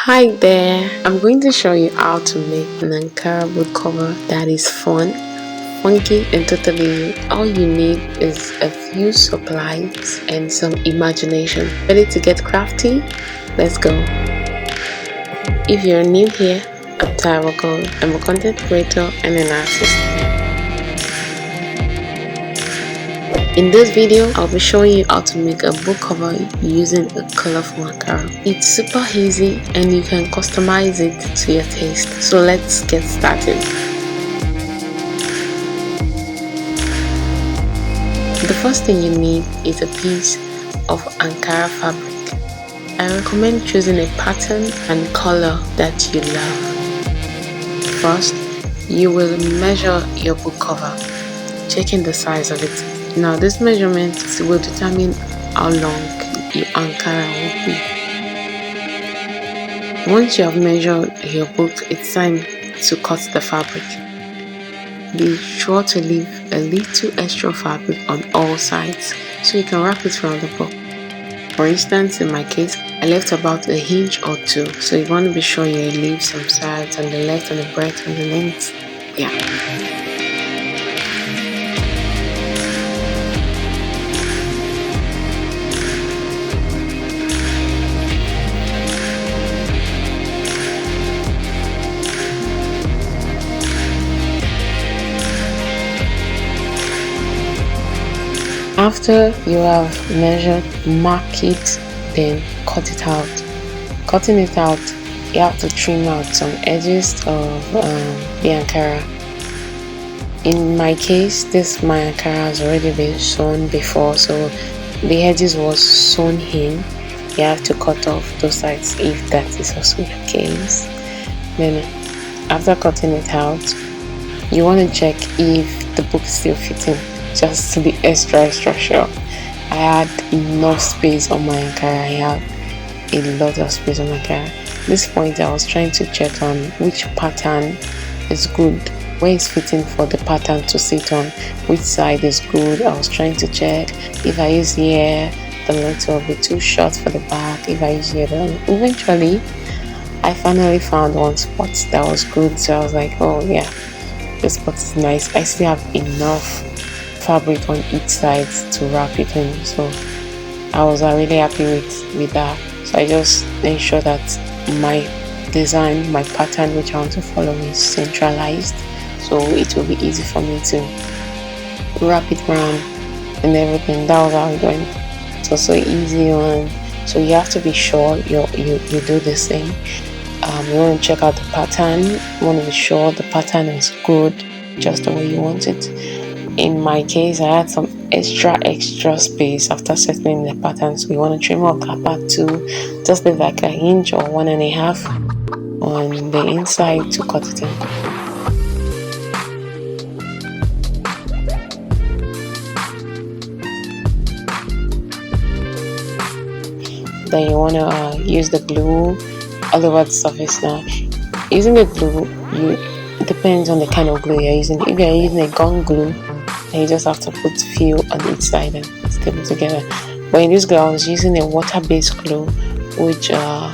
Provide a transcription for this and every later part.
Hi there, I'm going to show you how to make an Ankara Book cover that is fun, funky and totally new. All you need is a few supplies and some imagination. Ready to get crafty? Let's go. If you're new here, I'm Taiwo. I'm a content creator and an artist. In this video, I'll be showing you how to make a book cover using a colorful Ankara. It's super easy and you can customize it to your taste. So let's get started. The first thing you need is a piece of Ankara fabric. I recommend choosing a pattern and color that you love. First, you will measure your book cover, checking the size of it. Now this measurement will determine how long your Ankara will be. Once you have measured your book, it's time to cut the fabric. Be sure to leave a little extra fabric on all sides so you can wrap it around the book. For instance, in my case, I left about an inch or two, so you want to be sure you leave some sides on the left and the breadth and the length. Yeah. After you have measured, mark it, then cut it out. Cutting it out, you have to trim out some edges of the Ankara. In my case, my Ankara has already been sewn before, so the edges was sewn in. You have to cut off those sides if that is also your case. Then after cutting it out, you want to check if the book is still fitting, just to be extra sure. I had enough space on my Ankara. I had a lot of space on my Ankara. At this point, I was trying to check on which pattern is good, where is fitting for the pattern to sit on, which side is good. I was trying to check if I use here, the length will be too short for the back. If I use here, then eventually I finally found one spot that was good. So I was like, oh yeah, this spot is nice. I still have enough fabric on each side to wrap it in, so I was really happy with that. So I just ensure that my design, my pattern which I want to follow is centralized, so it will be easy for me to wrap it around and everything. That was how it went. It was so easy on, so you have to be sure you do the same. You want to check out the pattern. You want to be sure the pattern is good, just the way you want it. In my case, I had some extra space after settling the pattern, so you want to trim up that part too. Just leave like an inch or 1.5 on the inside to cut it in. Then you want to use the glue all over the surface. Now, using the glue, it depends on the kind of glue you're using. If you're using a gun glue, and you just have to put few on each side and staple together. But in this glue, I was using a water-based glue, which I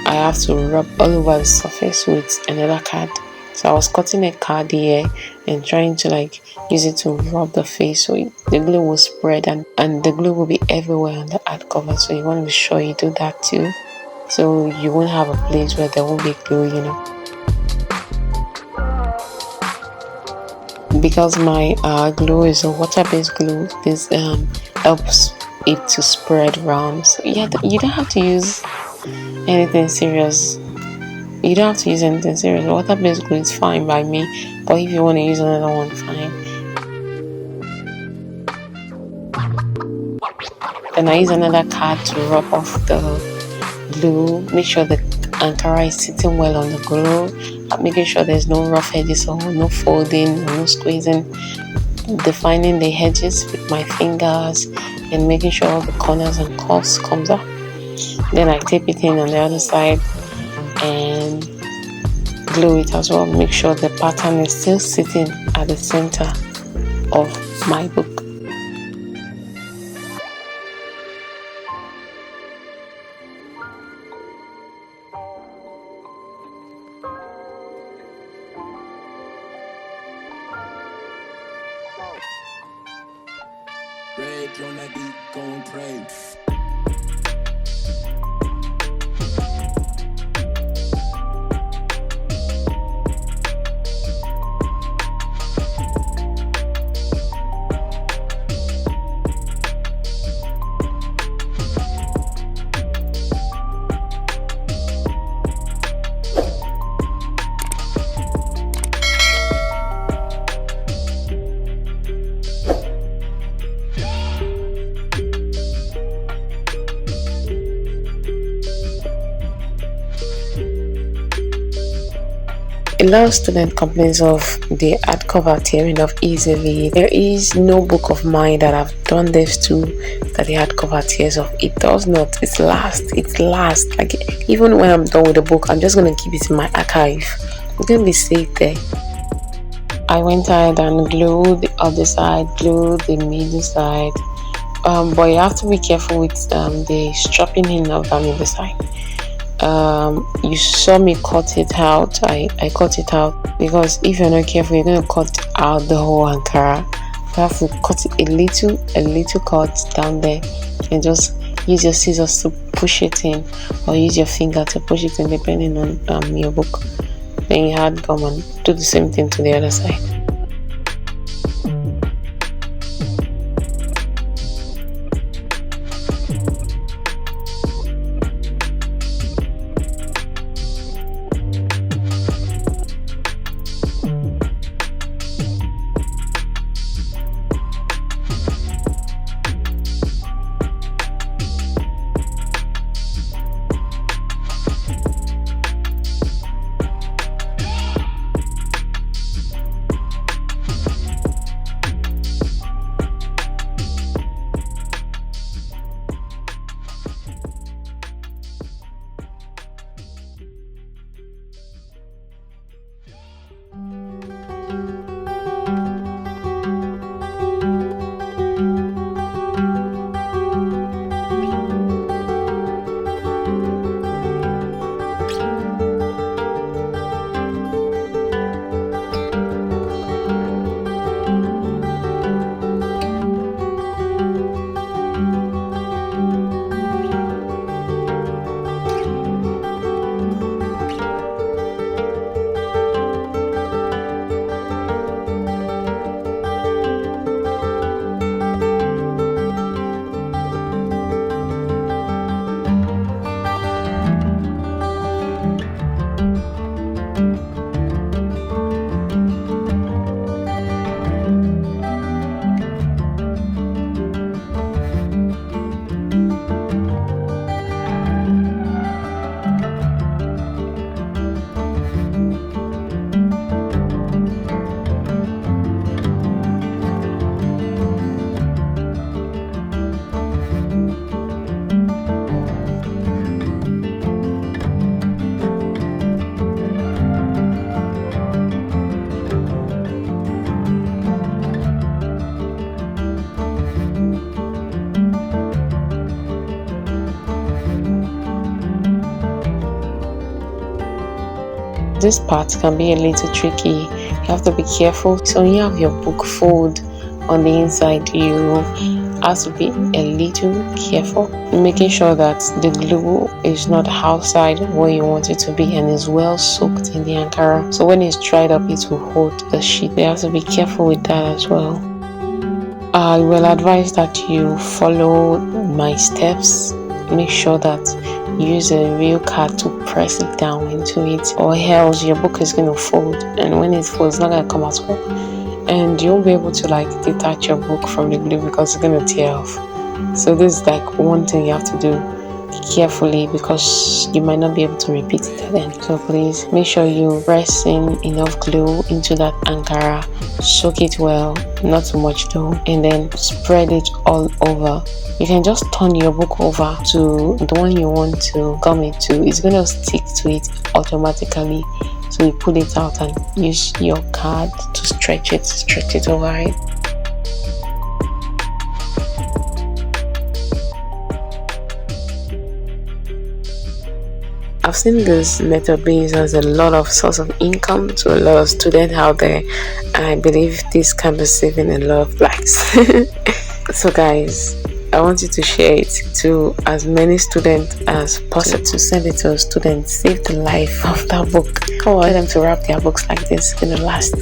have to rub all over the surface with another card. So I was cutting a card here and trying to use it to rub the face, so the glue will spread and the glue will be everywhere on the hardcover. So you want to be sure you do that too, so you won't have a place where there won't be glue, Because my glue is a water-based glue, this helps it to spread around. So yeah, you don't have to use anything serious. Water-based glue is fine by me, but if you want to use another one, fine. Then I use another card to rub off the glue. Make sure the Ankara is sitting well on the glue. Making sure there's no rough edges or no folding or no squeezing. Defining the edges with my fingers and making sure all the corners and curves comes up. Then I tape it in on the other side and glue it as well. Make sure the pattern is still sitting at the center of my book. get on that beat, gon' pray. A lot of students complains of the hardcover tearing off easily. There is no book of mine that I've done this to that the hardcover tears off. It does not. It's last. Like, even when I'm done with the book, I'm just gonna keep it in my archive. It's gonna be safe there. I went ahead and glued the other side, glued the middle side. But you have to be careful with the strapping in of the middle side. You saw me cut it out. I cut it out because if you're not careful, you're going to cut out the whole Ankara. You have to cut it a little cut down there, and just use your scissors to push it in, or use your finger to push it in, depending on your book. Then you add gum and do the same thing to the other side. This part can be a little tricky. You have to be careful. So when you have your book fold on the inside, you have to be a little careful, making sure that the glue is not outside where you want it to be and is well soaked in the Ankara. So when it's dried up, it will hold the sheet. You have to be careful with that as well. I will advise that you follow my steps. Make sure that you use a real card to press it down into it, or else your book is going to fold, and when it folds, it's not going to come out well, and you won't be able to detach your book from the glue because it's going to tear off. So this is one thing you have to do carefully, because you might not be able to repeat it again. So please make sure you press in enough glue into that Ankara, soak it well, not too much though, and then spread it all over. You can just turn your book over to the one you want to gum it to. It's going to stick to it automatically. So you pull it out and use your card to stretch it over it. I've seen this method being used as a lot of source of income to a lot of students out there, and I believe this can be saving a lot of lives. So guys, I want you to share it to as many students as possible, to send it to a student. Save the life of that book. Come on, tell them to wrap their books like this. It's gonna last.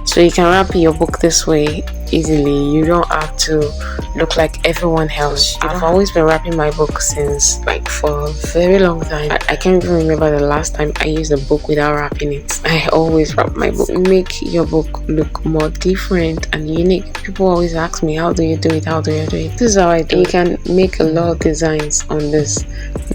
So you can wrap your book this way easily. You don't have to look like everyone else. I've always been wrapping my book since like for a very long time. I can't even remember the last time I used a book without wrapping it. I always wrap my book. Make your book look more different and unique. People always ask me, how do you do it? How do you do it? This is how I do it. You can make a lot of designs on this.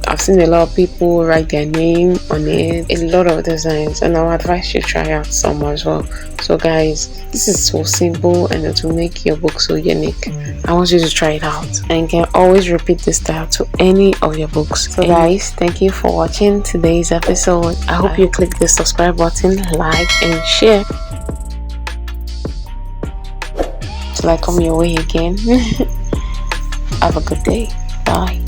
I've seen a lot of people write their name on it, a lot of designs, and I'll advise you try out some as well. So guys, this is so simple and it will make your book so unique. I want you to try it out, and you can always repeat this style to any of your books. So guys, thank you for watching today's episode. I hope you click the subscribe button, like and share till I come your way again. Have a good day. Bye.